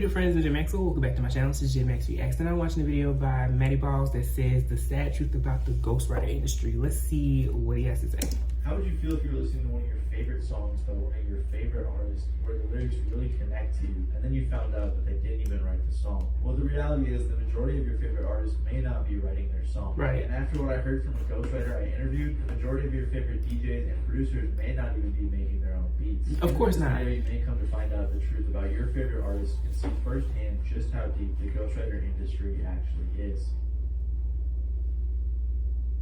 good friends? It's Maxwell. Welcome back to my channel. This is Max Reacts, and I'm watching a video by MattyBallz that says the sad truth about the ghostwriter industry. Let's see what he has to say. How would you feel if you were listening to one of your favorite songs by one of your favorite artists where the lyrics really connect to you, and then you found out that they didn't even write the song? Well, the reality is the majority of your favorite artists may not be writing their song. Right. And after what I heard from a ghostwriter I interviewed, the majority of your favorite DJs and producers may not even be making their own beats. Of course not. You may come to find out the truth about your favorite artists and see firsthand just how deep the ghostwriter industry actually is.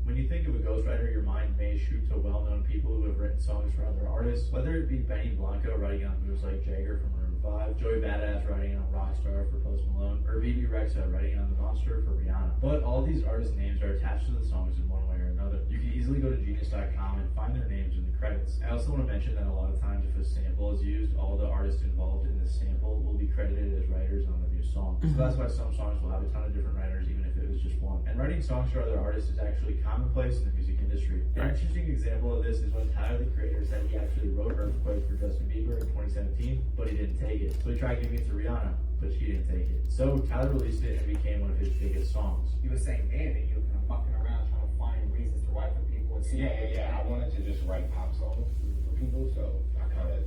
When you think of a ghostwriter, your mind may shoot to well-known people who have written songs for other artists, whether it be Benny Blanco writing on moves like Jagger from Maroon 5, Joey Badass writing on Rockstar for Post Malone, or BB Rexa writing on The Monster for Rihanna. But all these artists' names are attached to the songs in one way or another. You can easily go to Genius.com and find their names in the credits. I also want to mention that a lot of times if a sample is used, all the artists involved in the sample will be credited as writers on the new song. So that's why some songs will have a ton of different writers, even if it was just one. And writing songs for other artists is actually commonplace in the music industry. An interesting example of this is when Tyler, the creator, said he actually wrote Earthquake for Justin Bieber in 2017, but he didn't take it. So he tried giving it to Rihanna, but she didn't take it. So Tyler released it and it became one of his biggest songs. You were saying, man, that you were kind of mucking around trying to find reasons to write for people. And Yeah. I wanted to just write pop songs for people, so I kind of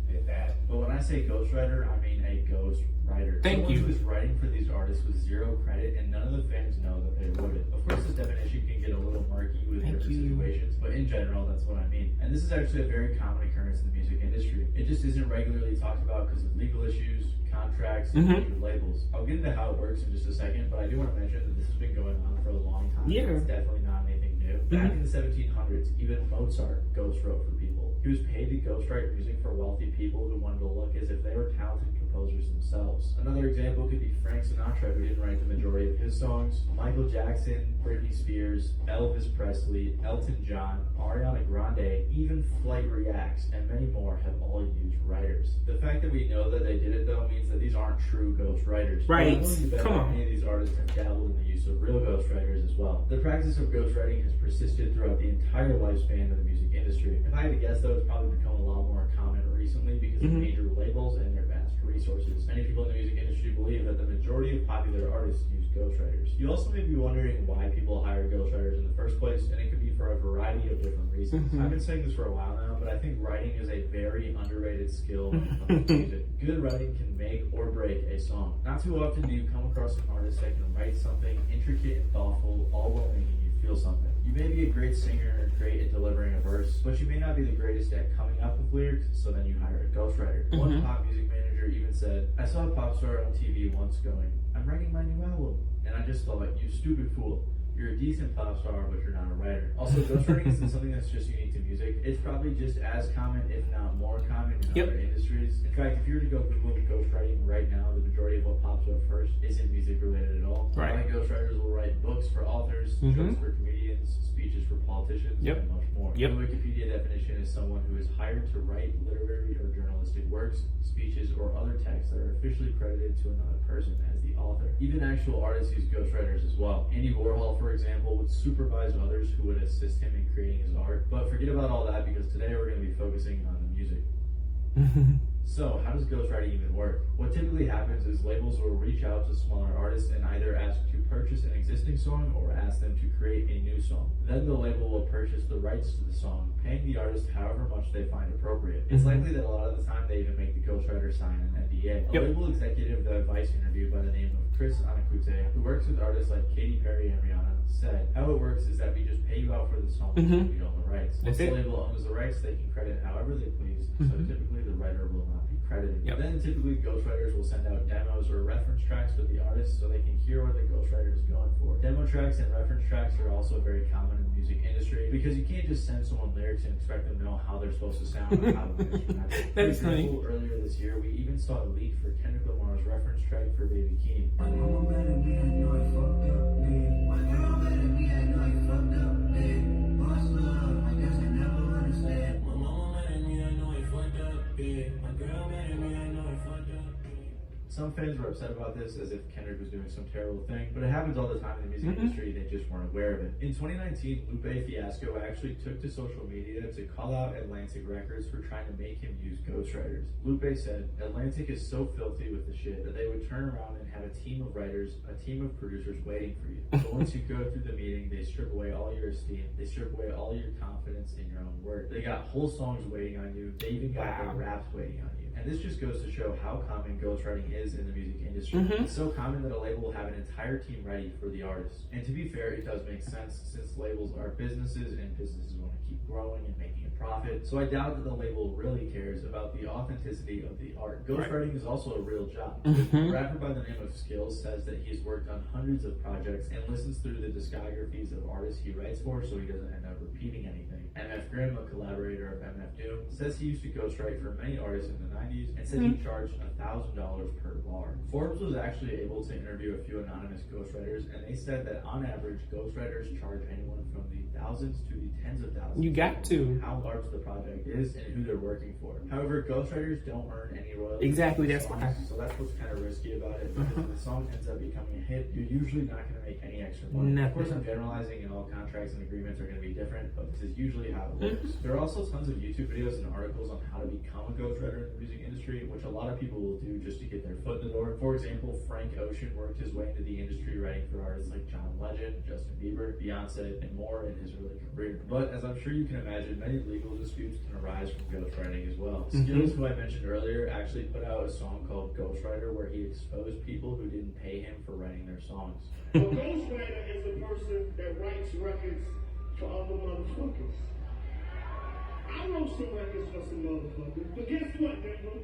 did that. But when I say ghostwriter, I mean a ghost writer. Thank you. Someone who is writing for these artists with zero credit, and none of the fans know that they wrote it. Of course, this definition can get a little murky with different situations, but in general, that's what I mean. And this is actually a very common occurrence in the music industry. It just isn't regularly talked about because of legal issues, contracts, and major labels. I'll get into how it works in just a second, but I do want to mention that this has been going on for a long time. Yeah. It's definitely not anything new. Back in the 1700s, even Mozart ghost wrote for people. He was paid to ghostwrite music for wealthy people who wanted to look as if they were talented composers themselves. Another example could be Frank Sinatra, who didn't write the majority of his songs. Michael Jackson, Britney Spears, Elvis Presley, Elton John, Ariana Grande, even Flight Reacts, and many more have all used writers. The fact that we know that they did it, though, means that these aren't true ghostwriters. Right. Come on. Many of these artists have dabbled in the use of real ghostwriters as well. The practice of ghostwriting has persisted throughout the entire lifespan of the music industry. If I had to guess, though, it's probably become a lot more common recently because of major labels and their vast resources. Many people in the music industry believe that the majority of popular artists use ghostwriters. You also may be wondering why people hire ghostwriters in the first place, and it could be for a variety of different reasons. I've been saying this for a while now, but I think writing is a very underrated skill when it comes to music. Good writing can make or break a song. Not too often do you come across an artist that can write something intricate and thoughtful, all while making you feel something. You may be a great singer or great at delivering a verse, but you may not be the greatest at coming up with lyrics, so then you hire a ghostwriter. One pop music manager even said, I saw a pop star on TV once going, I'm writing my new album. And I just thought, you stupid fool. You're a decent pop star, but you're not a writer. Also, ghostwriting isn't something that's just unique to music. It's probably just as common, if not more common, in other industries. In fact, if you were to go Google ghostwriting right now, the majority of what pops up first isn't music related at all. Right. Like ghostwriters will write books for authors, jokes for comedians, speeches for politicians, and much more. The Wikipedia definition is someone who is hired to write literary or journalistic works, speeches, or other texts that are officially credited to another person as the author. Even actual artists use ghostwriters as well. Andy Warhol, for example, would supervise others who would assist him in creating his art. But forget about all that because today we're going to be focusing on the music. So, how does ghostwriting even work? What typically happens is labels will reach out to smaller artists and either ask to purchase an existing song or ask them to create a new song. Then the label will purchase the rights to the song, paying the artist however much they find appropriate. It's likely that a lot of the time they even make the ghostwriter sign an NDA. A label executive that Vice interviewed by the name of Chris Anakute, who works with artists like Katy Perry and Rihanna, said, how it works is that we just pay you out for the song and we own the rights. Once the label owns the rights, they can credit however they please, so typically the writer will not be credited. Then typically ghostwriters will send out demos or reference tracks with the artist so they can hear what the ghostwriter is going for. Demo tracks and reference tracks are also very common in the music industry because you can't just send someone lyrics and expect them to know how they're supposed to sound or how to mix or match. For example, earlier this year, we even saw a leak for Kendrick Lamar's reference track for Baby Keem. Some fans were upset about this as if Kendrick was doing some terrible thing, but it happens all the time in the music industry, they just weren't aware of it. In 2019, Lupe Fiasco actually took to social media to call out Atlantic Records for trying to make him use ghostwriters. Lupe said, Atlantic is so filthy with the shit that they would turn around and have a team of writers, a team of producers waiting for you. But once you go through the meeting, they strip away all your esteem. They strip away all your confidence in your own work. They got whole songs waiting on you. They even got their raps waiting on you. And this just goes to show how common ghostwriting is in the music industry. It's so common that a label will have an entire team ready for the artist. And to be fair, it does make sense since labels are businesses and businesses want to keep growing and making a profit. So I doubt that the label really cares about the authenticity of the art. Ghostwriting is also a real job. A rapper by the name of Skills says that he's worked on hundreds of projects and listens through the discographies of artists he writes for so he doesn't end up repeating anything. MF Grimm, a collaborator of MF Doom, says he used to ghostwrite for many artists in the 90s and said he charged $1,000 per bar. Forbes was actually able to interview a few anonymous ghostwriters, and they said that on average, ghostwriters charge anyone from the thousands to the tens of thousands. You got to. How large the project is and who they're working for. However, ghostwriters don't earn any royalties. Exactly, that's why. So that's what's kind of risky about it, because if the song ends up becoming a hit, you're usually not going to make any extra money. Nothing. Of course, I'm generalizing, and all contracts and agreements are going to be different, but this is usually how it works. There are also tons of YouTube videos and articles on how to become a ghostwriter in the music industry, which a lot of people will do just to get their foot in the door. For example, Frank Ocean worked his way into the industry writing for artists like John Legend, Justin Bieber, Beyonce, and more in his early career. But as I'm sure you can imagine, many legal disputes can arise from ghostwriting as well. Skills, who I mentioned earlier, actually put out a song called Ghostwriter where he exposed people who didn't pay him for writing their songs. A ghostwriter is a person that writes records for other motherfuckers. I wrote some records for some motherfuckers, but guess what, nigga?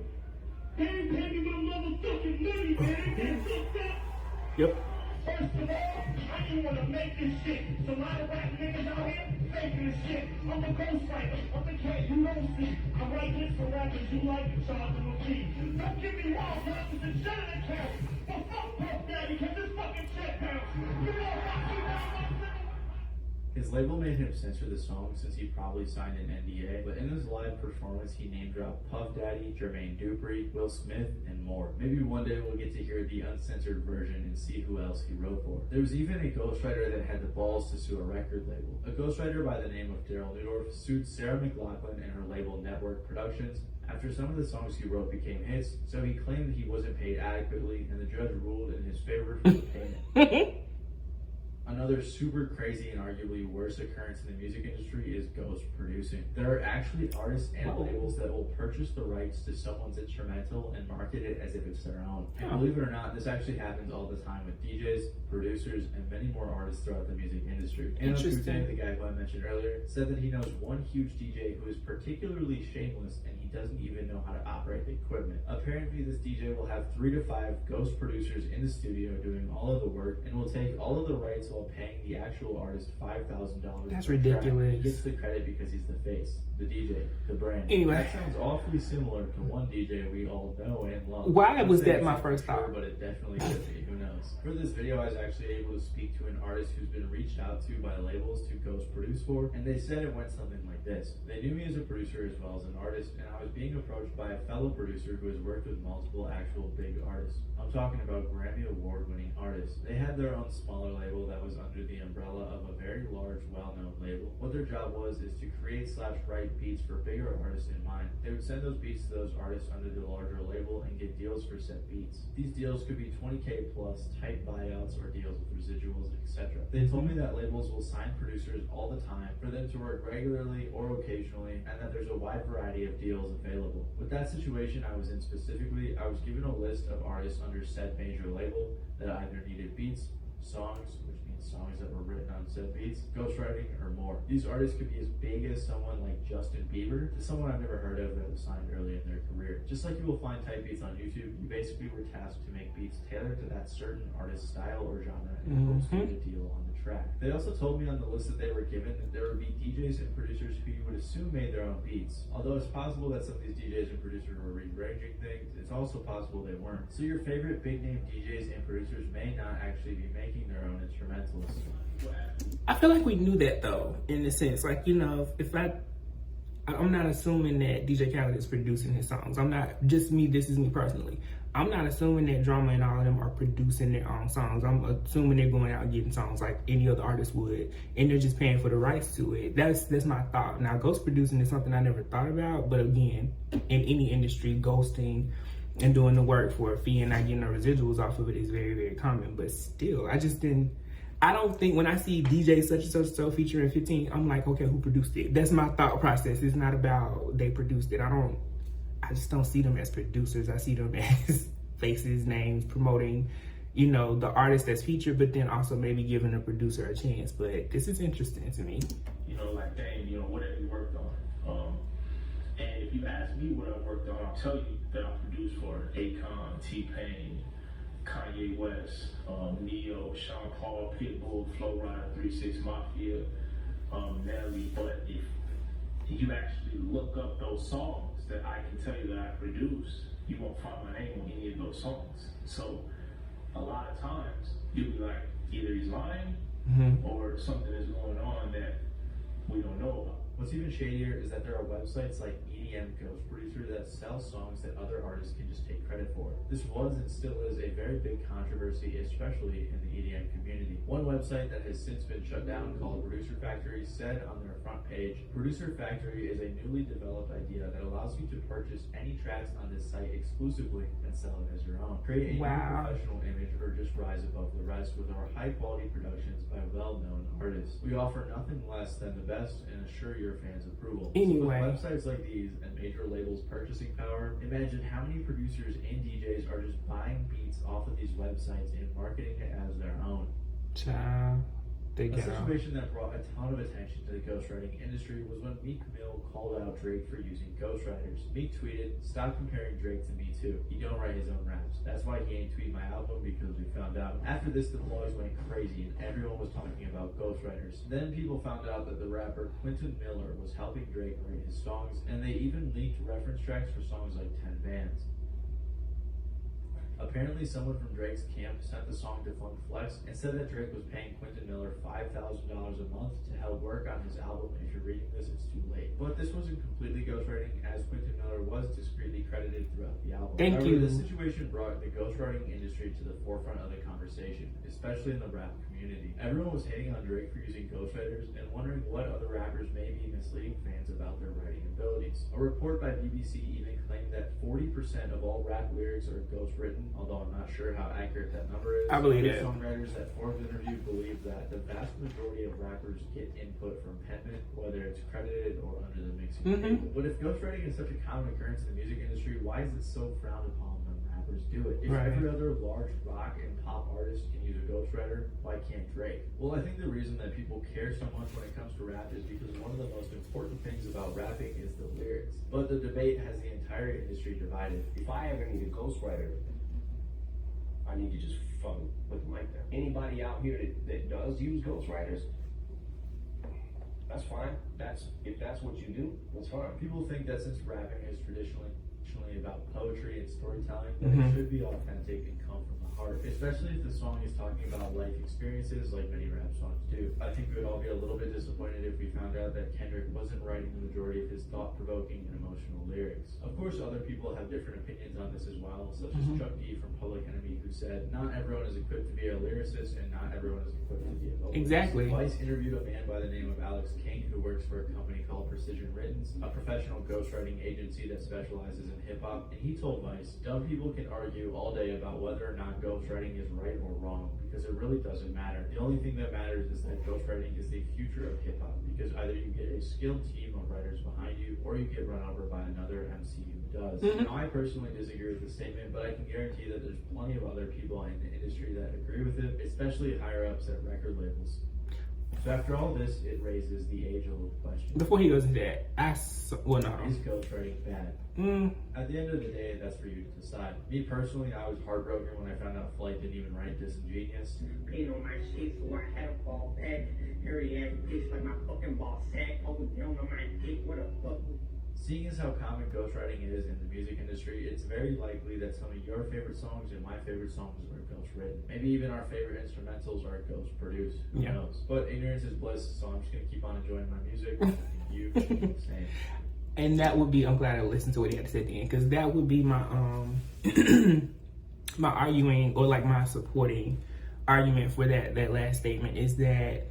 They ain't paying me my motherfucking money, man. They fucked up. Yep. First of all, I didn't want to make this shit. So a lot of rap niggas out here faking this shit. I'm a ghostwriter. I'm the cat you don't see. I write hits for rappers you like and charge them a fee. Don't get me wrong, rappers and shut an account. But fuck Puff Daddy, cause this fucking shit bounce. You know how you down. His label made him censor the song since he probably signed an NDA, but in his live performance, he name-dropped Puff Daddy, Jermaine Dupri, Will Smith, and more. Maybe one day we'll get to hear the uncensored version and see who else he wrote for. There was even a ghostwriter that had the balls to sue a record label. A ghostwriter by the name of Daryl Newdorf sued Sarah McLachlan and her label Network Productions after some of the songs he wrote became hits, so he claimed that he wasn't paid adequately, and the judge ruled in his favor for the payment. Another super crazy and arguably worse occurrence in the music industry is ghost producing. There are actually artists and labels that will purchase the rights to someone's instrumental and market it as if it's their own. And believe it or not, this actually happens all the time with DJs, producers, and many more artists throughout the music industry. Interesting. The guy who I mentioned earlier, said that he knows one huge DJ who is particularly shameless and he doesn't even know how to operate the equipment. Apparently, this DJ will have 3 to 5 ghost producers in the studio doing all of the work and will take all of the rights while paying the actual artist $5,000. That's ridiculous. He gets the credit because he's the face, the DJ, the brand. Anyway. That sounds awfully similar to one DJ we all know and love. Why was that my first thought? But it definitely could be. Who knows? For this video, I was actually able to speak to an artist who's been reached out to by labels to ghost produce for, and they said it went something like this. They knew me as a producer as well as an artist, and I was being approached by a fellow producer who has worked with multiple actual big artists. I'm talking about Grammy Award-winning artists. They had their own smaller label that was under the umbrella of a very large, well-known label. What their job was is to create/write beats for bigger artists in mind. They would send those beats to those artists under the larger label and get deals for set beats. These deals could be $20K plus, tight buyouts, or deals with residuals, etc. They told me that labels will sign producers all the time for them to work regularly or occasionally, and that there's a wide variety of deals available. With that situation I was in specifically, I was given a list of artists under said major label that either needed beats, songs, which means songs that were written on said beats, ghostwriting, or more. These artists could be as big as someone like Justin Bieber to someone I've never heard of that was signed early in their career. Just like you will find type beats on YouTube, you basically were tasked to make beats tailored to that certain artist's style or genre and hopes to get a deal on the track. They also told me on the list that they were given that there would be DJs and producers who you would assume made their own beats. Although it's possible that some of these DJs and producers were rearranging things, it's also possible they weren't. So your favorite big name DJs and producers may not actually be making their own instrumentals. I feel like we knew that though, in a sense. Like, you know, if I I'm not assuming that DJ Khaled is producing his songs. I'm not, just me, this is me personally. I'm not assuming that Drama and all of them are producing their own songs. I'm assuming they're going out and getting songs like any other artist would, and they're just paying for the rights to it. That's my thought. Now, ghost producing is something I never thought about, but again, in any industry, ghosting and doing the work for a fee and not getting no residuals off of it is very, very common. But still, I don't think when I see DJ such and such so featuring 15, I'm like, okay, who produced it? That's my thought process. It's not about they produced it. I just don't see them as producers. I see them as faces, names, promoting, you know, the artist that's featured, but then also maybe giving the producer a chance. But this is interesting to me. You know, like, dang, you know, what have you worked on? And if you ask me what I've worked on, I'll tell you that I produced for Akon, T-Pain, Kanye West, Neo, Sean Paul, Pitbull, Flo Rida, 3 6 Mafia, Nelly. But if you actually look up those songs that I can tell you that I produced, you won't find my name on any of those songs. So a lot of times you'll be like, either he's lying or something is going on that we don't know about. What's even shadier is that there are websites like EDM Ghost Producer that sell songs that other artists can just take credit for. This was and still is a very big controversy, especially in the EDM community. One website that has since been shut down, called Producer Factory, said on their front page, Producer Factory is a newly developed idea that allows you to purchase any tracks on this site exclusively and sell it as your own. Create a new professional image or just rise above the rest with our high quality productions by well-known artists. We offer nothing less than the best and assure your fans' approval. Anyway, so with websites like these and major labels' purchasing power, imagine how many producers and DJs are just buying beats off of these websites and marketing it as their own. Child, A situation that brought a ton of attention to the ghostwriting industry was when Meek Mill called out Drake for using ghostwriters. Meek tweeted, "Stop comparing Drake to me too. He don't write his own raps. That's why he ain't tweet my album, because we found out." After this, the blogs went crazy and everyone was talking about ghostwriters. Then people found out that the rapper Quentin Miller was helping Drake write his songs, and they even leaked reference tracks for songs like 10 Bands. Apparently, someone from Drake's camp sent the song to Funk Flex and said that Drake was paying Quentin Miller $5,000 a month to help work on his album. If you're reading this, it's too late. But this wasn't completely ghostwriting, as Quentin Miller was discreetly credited throughout the album. Thank you. This situation brought the ghostwriting industry to the forefront of the conversation, especially in the rap community. Everyone was hating on Drake for using ghostwriters and wondering what other rappers may be misleading fans about their writing abilities. A report by BBC even claimed that 40% of all rap lyrics are ghostwritten, although I'm not sure how accurate that number is. I believe it. Songwriters that Forbes interviewed believe that the vast majority of rappers get input from penman, whether it's credited or under the mixing table. But if ghostwriting is such a common occurrence in the music industry, why is it so frowned upon when rappers do it? If every other large rock and pop artist can use a ghostwriter, why can't Drake? Well, I think the reason that people care so much when it comes to rap is because one of the most important things about rapping is the lyrics. But the debate has the entire industry divided. If I ever need a ghostwriter, I need to just fucking put them right there. Anybody out here that does use ghostwriters, that's fine. If that's what you do, that's fine. People think that since rapping is traditionally about poetry and storytelling, that it should be authentic and come from the heart, especially if the song is talking about life experiences like many rap songs do. I think we would all be a little bit disappointed if we found out that Kendrick wasn't writing the majority of his thought-provoking and emotional lyrics. Of course, other people have different opinions on this as well, such as Chuck D from Public Enemy, who said, "Not everyone is equipped to be a lyricist and not everyone is equipped to be a vocalist." Exactly. Vice interviewed a man by the name of Alex King, who works for a company called Precision Writtens, a professional ghostwriting agency that specializes in hip-hop, and he told Vice, "Dumb people can argue all day about whether or not ghostwriting is right or wrong, because it really doesn't matter. The only thing that matters is that ghostwriting is the future of hip-hop, because either you get a skilled team of writers behind you, or you get run over by another MC who does." Now, I personally disagree with the statement, but I can guarantee that there's plenty of other people in the industry that agree with it, especially higher-ups at record labels. So after all this, it raises the age-old question. Before he goes into that, Is ghostwriting bad? At the end of the day, that's for you to decide. Me personally, I was heartbroken when I found out Flight didn't even write Disingenuous. Pain on my shit, so I had a ball back. Hairy ass bitch like my fucking ball sack. Over down on my dick, what a fuck. Seeing as how common ghostwriting is in the music industry, it's very likely that some of your favorite songs and my favorite songs are ghostwritten. Maybe even our favorite instrumentals are ghost produced. Who knows? But ignorance is bliss, so I'm just gonna keep on enjoying my music. You same. And that would be, I'm glad I listened to what he had to say at the end, because that would be my my arguing, or like my supporting argument for that last statement, is that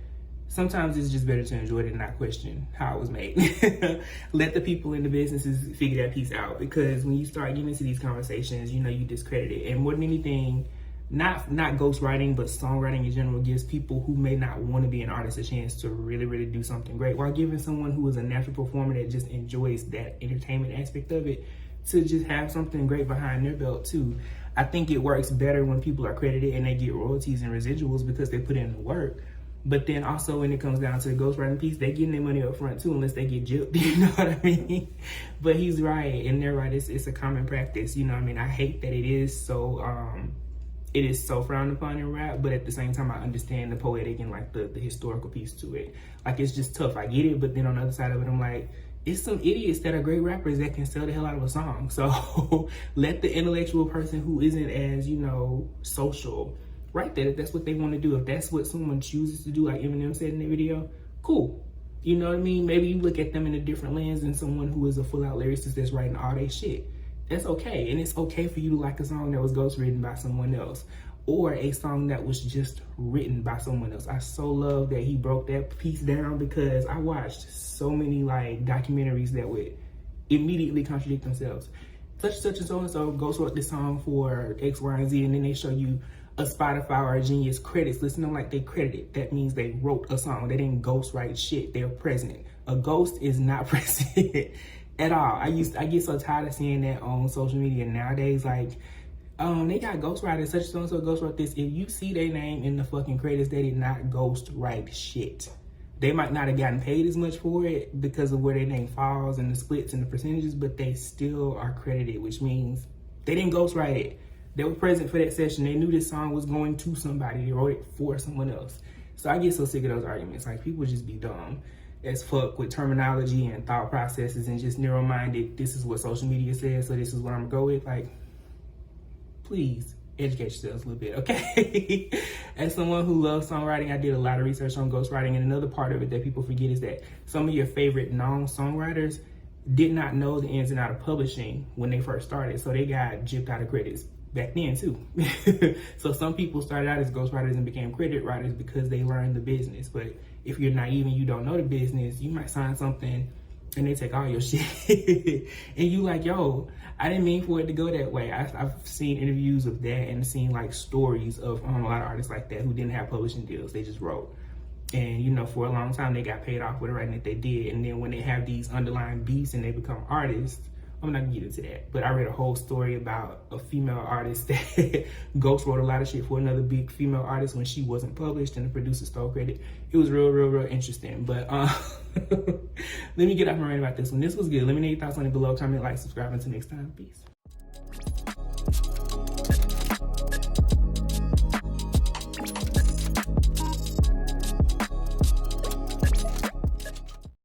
sometimes it's just better to enjoy it and not question how it was made. Let the people in the businesses figure that piece out, because when you start getting into these conversations, you know, you discredit it. And more than anything, not ghostwriting, but songwriting in general gives people who may not want to be an artist a chance to really, really do something great, while giving someone who is a natural performer that just enjoys that entertainment aspect of it to just have something great behind their belt too. I think it works better when people are credited and they get royalties and residuals because they put in the work. But then also when it comes down to the ghostwriting piece, they getting their money up front too, unless they get gypped, you know what I mean? But he's right, and they're right, it's a common practice, you know what I mean? I hate that it is so frowned upon in rap, but at the same time, I understand the poetic and like the historical piece to it. Like, it's just tough, I get it, but then on the other side of it, I'm like, it's some idiots that are great rappers that can sell the hell out of a song. So let the intellectual person who isn't as, you know, social write that if that's what they want to do. If that's what someone chooses to do, like Eminem said in the video, cool. You know what I mean? Maybe you look at them in a different lens than someone who is a full-out lyricist that's writing all their shit. That's okay. And it's okay for you to like a song that was ghostwritten by someone else, or a song that was just written by someone else. I so love that he broke that piece down, because I watched so many like documentaries that would immediately contradict themselves. Such and so ghost wrote this song for X, Y, and Z, and then they show you a Spotify or a Genius credits list, and I'm like, they credited. That means they wrote a song. They didn't ghostwrite shit. They're present. A ghost is not present at all. I get so tired of seeing that on social media nowadays. Like, they got ghostwriters, such and so ghostwrote this. If you see their name in the fucking credits, they did not ghostwrite shit. They might not have gotten paid as much for it because of where their name falls and the splits and the percentages, but they still are credited, which means they didn't ghostwrite it. They were present for that session. They knew this song was going to somebody. They wrote it for someone else. So I get so sick of those arguments. Like, people just be dumb as fuck with terminology and thought processes and just narrow-minded. This is what social media says, so this is what I'm gonna go with. Like, please educate yourselves a little bit, okay? As someone who loves songwriting, I did a lot of research on ghostwriting, and another part of it that people forget is that some of your favorite non-songwriters did not know the ins and outs of publishing when they first started, so they got gypped out of credits back then too. So some people started out as ghostwriters and became credit writers because they learned the business. But if you're naive and you don't know the business, you might sign something and they take all your shit. And you like, yo, I didn't mean for it to go that way. I've seen interviews of that and seen like stories of a lot of artists like that who didn't have publishing deals. They just wrote. And, you know, for a long time, they got paid off with the writing that they did. And then when they have these underlying beats and they become artists, I'm not gonna get into that, but I read a whole story about a female artist that ghost wrote a lot of shit for another big female artist when she wasn't published, and the producer stole credit. It was real interesting. But let me get off my rant about this one. This was good. Let me know your thoughts on it below. Comment, like, subscribe. Until next time. Peace.